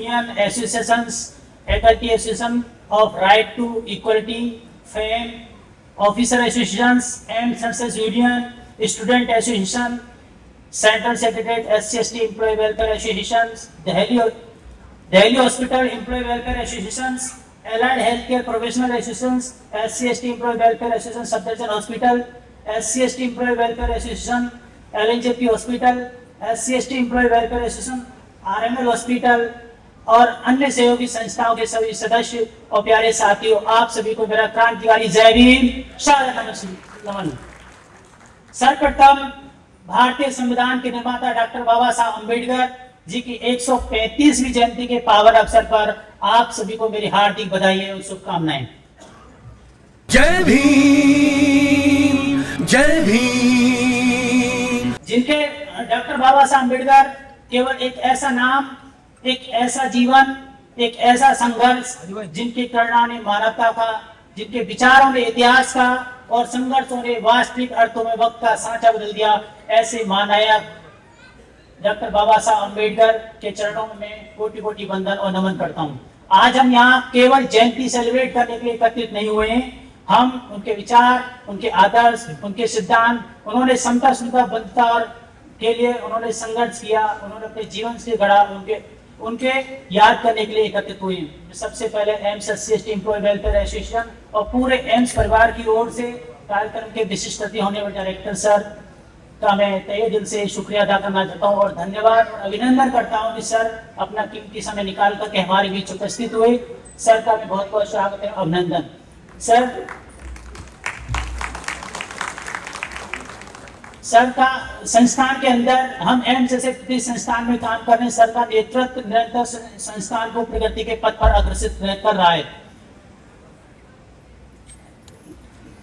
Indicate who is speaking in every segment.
Speaker 1: union, associations, faculty association of right to equality, fame, officer associations, and census union, student association, central secretariat, SC/ST employee welfare associations, Delhi Hospital Employee Welfare Associations, Allied Healthcare Professional Associations, SC/ST Employee Welfare Association, Safdarjung Hospital, SC/ST Employee Welfare Association, LNJP Hospital, SC/ST Employee Welfare Association, RML Hospital और अन्य सहयोगी संस्थाओं के सभी सदस्य और प्यारे साथियों, आप सभी को मेरा क्रांतिकारी जय भीम, शाबाश नमन। सर्वप्रथम भारतीय संविधान के निर्माता डॉक्टर बाबा साहब अम्बेडकर जी की 135वीं जयंती के पावन अवसर पर आप सभी को मेरी हार्दिक बधाई एवं शुभकामनाएं।
Speaker 2: जय भीम, जय भीम।
Speaker 1: जिनके डॉक्टर बाबा साहब अम्बेडकर केवल एक ऐसा नाम, एक ऐसा जीवन, एक ऐसा संघर्ष, जिनकी प्रेरणा ने मानवता का, जिनके विचारों ने इतिहास का और संघर्षों ने वास्तविक अर्थों में वक्त का सांचा बदल दिया, ऐसे महानायक डॉक्टर बाबा साहब अम्बेडकर के चरणों में कोटि कोटि वंदन और नमन करता हूँ। आज हम यहाँ केवल जयंती सेलिब्रेट करने के लिए एकत्रित नहीं हुए हैं, हम उनके विचार, उनके आदर्श, उनके सिद्धांत, उन्होंने समता सुविधा बंधुता और के लिए उन्होंने संघर्ष किया, उन्होंने अपने जीवन से गढ़ा, उनके याद करने के लिए एकत्रित हुए। सबसे पहले AIIMS SC/ST employ welfare association और पूरे एम्स परिवार की ओर से कार्यक्रम के विशिष्ट अतिथि होने वाले डायरेक्टर सर का मैं तहे दिल से शुक्रिया अदा करना चाहता हूँ और धन्यवाद और अभिनंदन करता हूँ कि सर अपना कीमती समय निकाल कर हमारे बीच उपस्थित हुए। सर का भी बहुत बहुत स्वागत है, अभिनंदन। सर का संस्थान के अंदर हम एम्स जैसे संस्थान में काम कर रहे हैं। सर का नेतृत्व निरंतर संस्थान को प्रगति के पथ पर अग्रसर कर रहा है।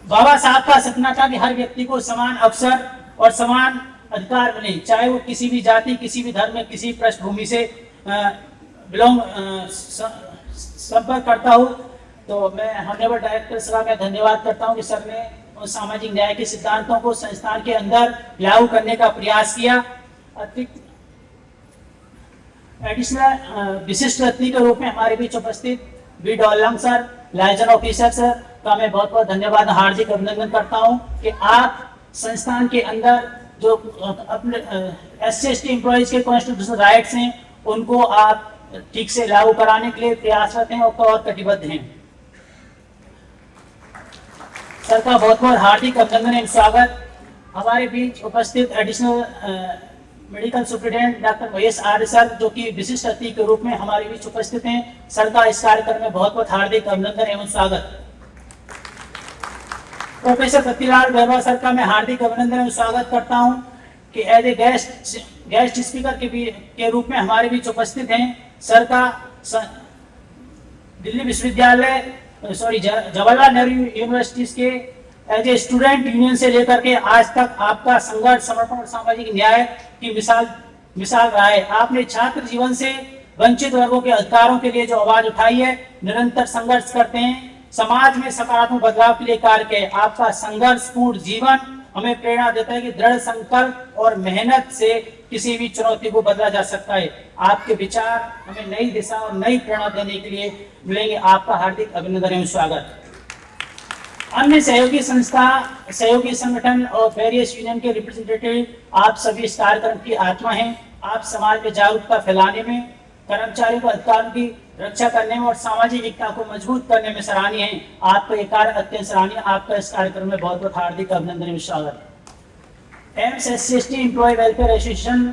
Speaker 1: बाबा साहब का सपना था कि हर व्यक्ति को समान अवसर और समान अधिकार मिले, चाहे वो किसी भी जाति, किसी भी धर्म में, किसी पृष्ठभूमि से बिलोंग संपर्क करता हूँ। तो मैं हॉनरेबल डायरेक्टर साहब का धन्यवाद करता हूँ कि सर ने उस सामाजिक न्याय के सिद्धांतों को संस्थान के अंदर लागू करने का प्रयास किया। अतिरिक्त एडिशनल विशिष्ट अतिथि के रूप में हमारे बीच उपस्थित B Dolang sir, liaison officer sir का मैं बहुत बहुत धन्यवाद, हार्दिक अभिनंदन करता हूं कि आप संस्थान के अंदर जो अपने SC/ST एम्प्लॉइज के कॉन्स्टिट्यूशनल राइट्स हैं उनको आप ठीक से लागू कराने के लिए प्रयासरत हैं और कटिबद्ध हैं। सर का बहुत बहुत हार्दिक अभिनंदन एवं स्वागत। हमारे बीच उपस्थित additional medical superintendent doctor Mahesh Arya sir जो कि विशिष्ट अतिथि के रूप में हमारे बीच उपस्थित हैं। सर का इस कार्यक्रम में बहुत बहुत हार्दिक अभिनंदन एवं स्वागत। प्रोफेसर पतिलाल बैरवा सर का मैं हार्दिक अभिनंदन एवं स्वागत करता हूं कि एज ए गेस्ट स्पीकर के रूप में हमारे बीच उपस्थित हैं। सर का दिल्ली विश्वविद्यालय जवाहरलाल नेहरू यूनिवर्सिटी के एज ए स्टूडेंट यूनियन से लेकर के आज तक आपका संघर्ष, समर्पण और सामाजिक न्याय की मिसाल रहा है। आपने छात्र जीवन से वंचित वर्गों के अधिकारों के लिए जो आवाज उठाई है, निरंतर संघर्ष करते हैं, समाज में सकारात्मक बदलाव के लिए कार्य किए। आपका संघर्षपूर्ण जीवन हमें प्रेरणा देता है कि दृढ़ संकल्प और मेहनत से किसी भी चुनौती को बदला जा सकता है। आपके विचार हमें नई दिशा और नई प्रेरणा देने के लिए मिलेंगे। आपका हार्दिक अभिनंदन एवं स्वागत। अन्य सहयोगी संस्था, सहयोगी संगठन और वेरियस यूनियन के रिप्रेजेंटेटिव, आप सभी इस कार्यक्रम की आत्मा हैं। आप समाज में जागरूकता फैलाने में, कर्मचारियों को अधिकारों की रक्षा करने में और सामाजिक एकता को मजबूत करने में सराहनीय है। आपका ये कार्य अत्यंत सराहनीय। आपका इस कार्यक्रम में बहुत बहुत हार्दिक अभिनंदन एवं स्वागत। AIIMS SC/ST employ welfare association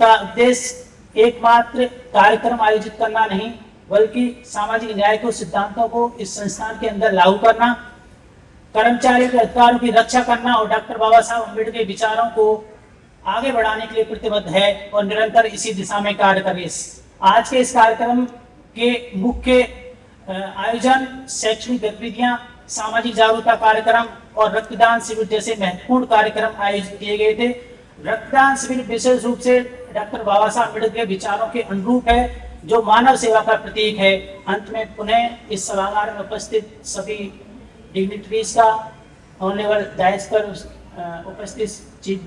Speaker 1: का उद्देश्य एकमात्र कार्यक्रम आयोजित करना नहीं, बल्कि सामाजिक न्याय के सिद्धांतों को इस संस्थान के अंदर लागू करना, कर्मचारियों के अधिकारों की रक्षा करना और डॉक्टर बाबा साहब अम्बेडकर के विचारों को आगे बढ़ाने के लिए प्रतिबद्ध है और निरंतर इसी दिशा में कार्य कर रही है। आज के इस कार्यक्रम के मुख्य आयोजन शैक्षणिक गतिविधियां, सामाजिक जागरूकता कार्यक्रम और रक्तदान शिविर जैसे महत्वपूर्ण कार्यक्रम आयोजित किए गए थे। रक्तदान शिविर विशेष रूप से डॉक्टर बाबा साहब अम्बेडकर के विचारों के अनुरूप है, जो मानव सेवा का प्रतीक है। अंत में पुनः इस सभागार में उपस्थित सभी डिग्निटरीज का, ऑनरेबल डायस पर उपस्थित चीफ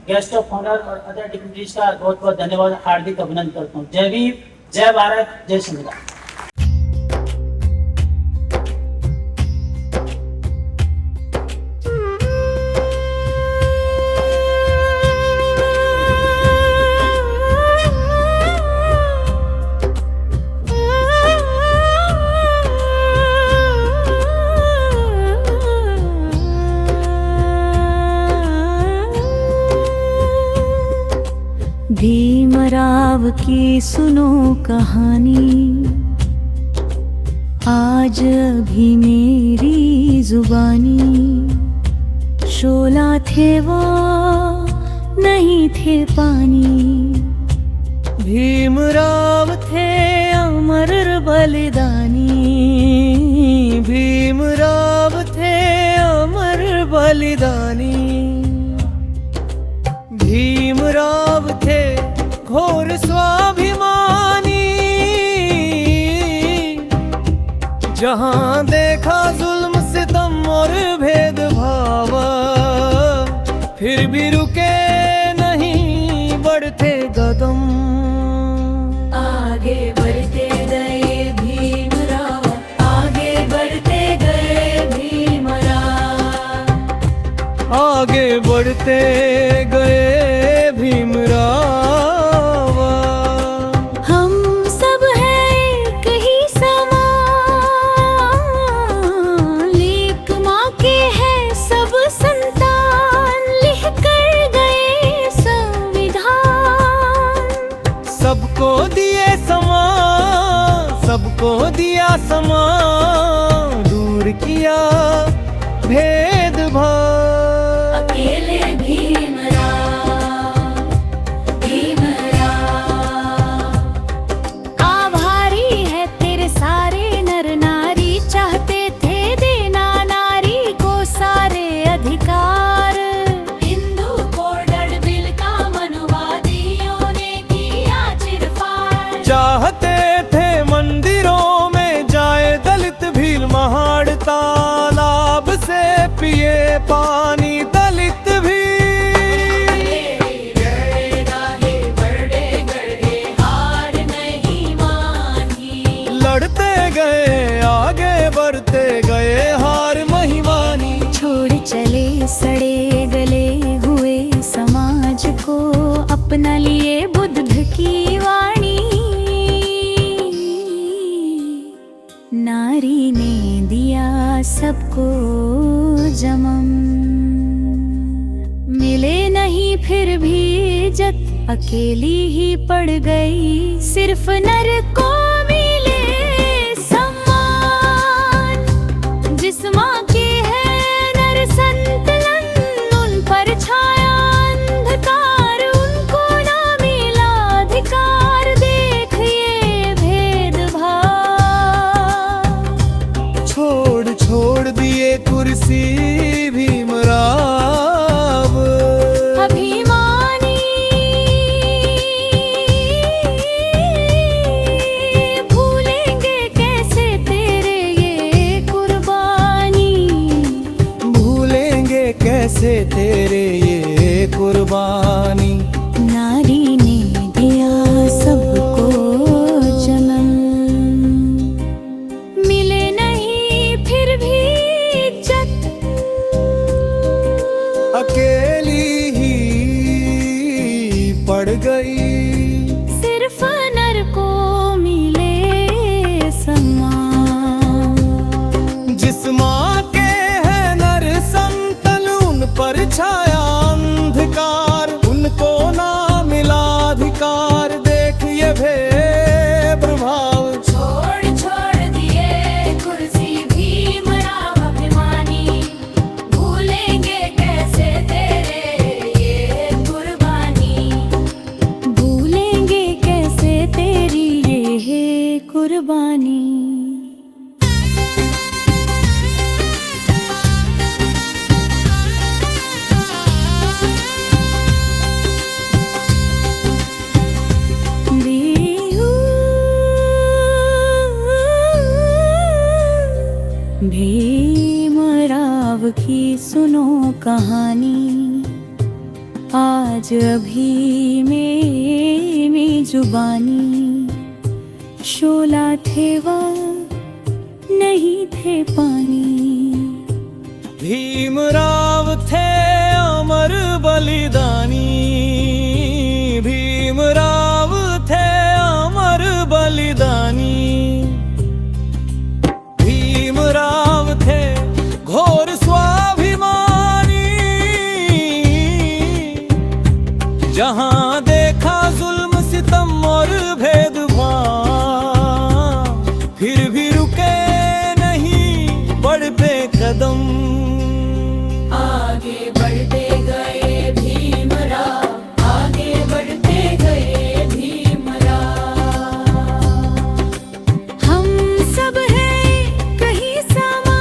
Speaker 1: गेस्ट ऑफ ऑनर और अदर डिग्निटरीज का बहुत बहुत धन्यवाद, हार्दिक अभिनंदन करता हूँ। जय भीम, जय भारत, जय संविधान।
Speaker 3: भीमराव की सुनो कहानी, आज अभी मेरी जुबानी। शोला थे वो, नहीं थे पानी। भीमराव थे अमर बलिदानी। भीमराव थे अमर बलिदानी। भीमराव थे घोर स्वाभिमानी। जहां देखा जुल्म सितम और भेदभाव, फिर भी रुके नहीं बढ़ते कदम। आगे बढ़ते गए भीमराव, आगे बढ़ते गए भीमराव, आगे बढ़ते गए भीमराव। हम सब हैं एक ही समान, एक माँ के हैं सब संतान, लिख कर गए संविधान। सबको दिए समान, सबको दिया समान, दूर किया भेदभाव। अकेले आभारी है तेरे सारे नर नारी, चाहते थे देना नारी को सारे अधिकार। हिंदू कोड बिल का मनुवादियों ने किया चिरफाड़। चाहते थे मंदिरों में जाए दलित भील महाड़, तालाब से पिए पानी दलित भी। लड़ते गए आगे बढ़ते गए हार महिमानी। छोड़ चले सड़े गले हुए समाज को, अपना लिए बुद्ध की वाणी। नारी ने दिया सबको जन्म, मिले नहीं फिर भी इज्जत, अकेली ही पड़ गई सिर्फ नर को मिले सम्मान। जिस माँ के है नर संतलन, उन पर छाया अंधकार, उनको ना मिला अधिकार। देखिए भेदभाव, छोड़ छोड़ दिए कुर्सी भीमराव। अभिमानी भूलेंगे कैसे तेरे ये कुर्बानी, भूलेंगे कैसे तेरे ये कुर्बानी। नारी ने दिया सबको जन्म, मिले नहीं फिर भी इज्जत, अकेली ही पड़ गई सिर्फ नर को मिले सम्मान। जिस माँ के है नर संतन, उन पर छाया अंधकार, उनको ना मिला अधिकार। देखिए भेदभाव, छोड़ छोड़ दिए कुर्सी भीमराव अभिमानी। भूलेंगे कैसे तेरे ये कुर्बानी, भूलेंगे कैसे तेरी ये कुर्बानी। भीमराव की सुनो कहानी, आज अभी मेरी जुबानी। शोला थे वह नहीं थे पानी,
Speaker 2: भीमराव थे अमर बलिदानी, भीमराव थे अमर बलिदानी, भीमराव थे घोर स्वाभिमानी, जहां देखा जुल्म सितम और भेदभाव, फिर भी रुके नहीं बढ़ते कदम,
Speaker 3: आगे बढ़ते गए भीमराव, आगे बढ़ते गए भीमराव। हम सब हैं कहीं समान,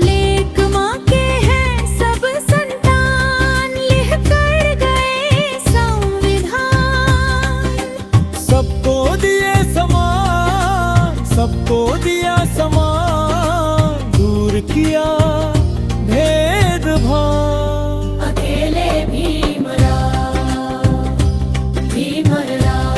Speaker 3: एक माँ के हैं सब संतान, लिख कर गए संविधान।
Speaker 2: सबको दिए समान, सबको दिया समान, दूर किया भेदभाव।
Speaker 3: अकेले भीमराव, भीमराव।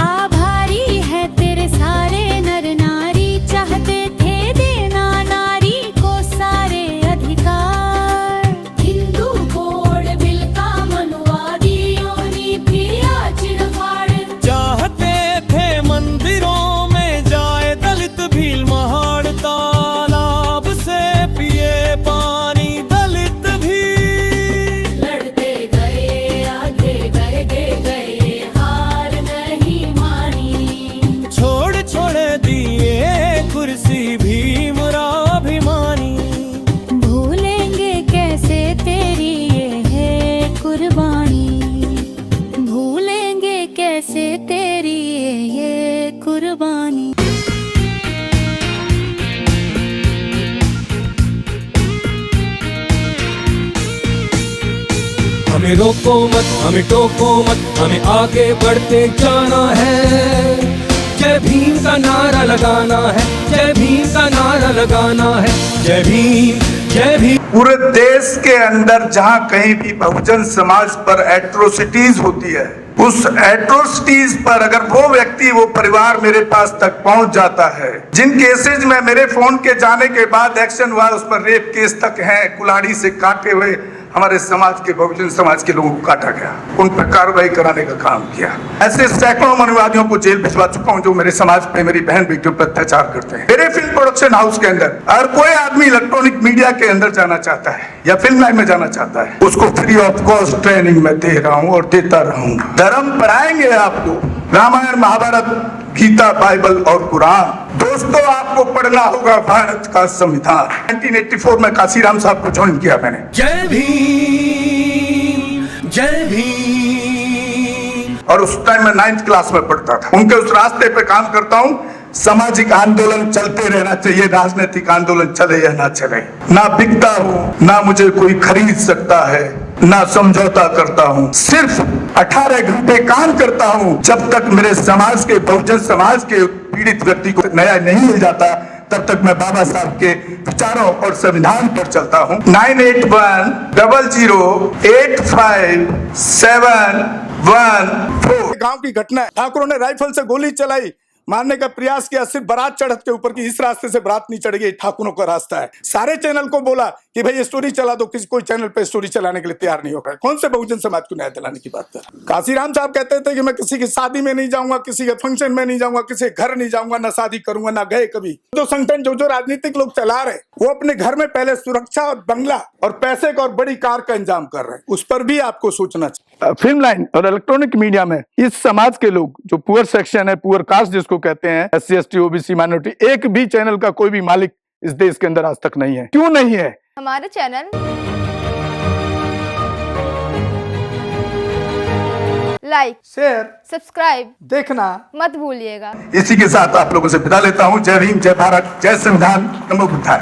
Speaker 3: आभारी है तेरे सारे नर नारी, चाहते थे देना नारी को सारे अधिकार। हिंदू कोड बिल का मनुवादियों ने भी आचिर फाड़,
Speaker 2: चाहते थे मंदिरों में जाए दलित भील महाड़, तालाब से पिए पानी दलित भी,
Speaker 3: लड़ते गए आगे गए हार नहीं मानी।
Speaker 2: छोड़ दिए कुर्सी भीमराभिमानी।
Speaker 3: भूलेंगे कैसे तेरी ये है कुर्बानी, भूलेंगे कैसे तेरी ये कुर्बानी।
Speaker 2: हमें रोको मत, हमें टोको मत, हमें आगे बढ़ते जाना है। जय भीम का नारा लगाना है, जय भीम का नारा लगाना है, जय भीम जय भीम।
Speaker 4: पूरे देश के अंदर जहां कहीं भी बहुजन समाज पर एट्रोसिटीज होती है, उस एट्रोसिटीज पर अगर वो व्यक्ति, वो परिवार मेरे पास तक पहुंच जाता है, जिन केसेज में मेरे फोन के जाने के बाद एक्शन हुआ, उस पर रेप केस तक है, कुल्हाड़ी से काटे हुए हमारे समाज के, बहुजन समाज के लोगों को काटा गया, उन पर कार्रवाई कराने का काम किया। ऐसे सैकड़ों मनुवादियों को जेल भिजवा चुका हूं जो मेरे समाज पे, मेरी बहन बेटियों पर अत्याचार करते हैं। मेरे फिल्म प्रोडक्शन हाउस के अंदर अगर कोई आदमी इलेक्ट्रॉनिक मीडिया के अंदर जाना चाहता है या फिल्म लाइन में जाना चाहता है, उसको फ्री ऑफ कॉस्ट ट्रेनिंग में दे रहा हूं और देता रहूंगा। धर्म पढ़ाएंगे आपको, रामायण महाभारत गीता बाइबल और कुरान। दोस्तों, आपको पढ़ना होगा भारत का संविधान। 1984 में काशीराम साहब को ज्वाइन किया मैंने।
Speaker 2: जय भीम जय भीम।
Speaker 4: और उस टाइम में 9th क्लास में पढ़ता था। उनके उस रास्ते पे काम करता हूँ। सामाजिक आंदोलन चलते रहना चाहिए, राजनीतिक आंदोलन चले या ना चले। ना बिकता हूँ, ना मुझे कोई खरीद सकता है, ना समझौता करता हूँ। सिर्फ 18 घंटे काम करता हूँ। जब तक मेरे समाज के, बहुजन समाज के पीड़ित व्यक्ति को न्याय नहीं मिल जाता, तब तक मैं बाबा साहब के विचारों और संविधान पर चलता हूँ। 9810085714।
Speaker 5: गांव की घटना है, ठाकुरों ने राइफल से गोली चलाई, मारने का प्रयास किया, सिर्फ बारात चढ़त के ऊपर की, इस रास्ते से बारात नहीं चढ़ गई, ठाकुरों का रास्ता है। सारे चैनल को बोला कि भाई स्टोरी चला दो, किसी कोई चैनल पे स्टोरी चलाने के लिए तैयार नहीं हो पाए। कौन से बहुजन समाज को न्याय दिलाने की बात कर? काशीराम साहब कहते थे कि मैं किसी की शादी में नहीं जाऊंगा, किसी के फंक्शन में नहीं जाऊंगा, किसी के घर नहीं जाऊंगा, ना शादी करूंगा, ना गए कभी। जो संगठन, जो राजनीतिक लोग चला रहे, वो अपने घर में पहले सुरक्षा और बंगला और पैसे का और बड़ी कार का इंतजाम कर रहे हैं। उस पर भी आपको सोचना चाहिए। फिल्म लाइन और इलेक्ट्रॉनिक मीडिया में इस समाज के लोग, जो पुअर सेक्शन है, पुअर कास्ट जिसको कहते हैं, SC ST OBC माइनॉरिटी, एक भी चैनल का कोई भी मालिक इस देश के अंदर आज तक नहीं है। क्यों नहीं है?
Speaker 6: हमारा चैनल लाइक,
Speaker 5: शेयर,
Speaker 6: सब्सक्राइब
Speaker 5: देखना
Speaker 6: मत भूलिएगा।
Speaker 4: इसी के साथ आप लोगों से विदा लेता हूँ। जय भीम, जय भारत, जय संविधान, नमो बुद्धाय।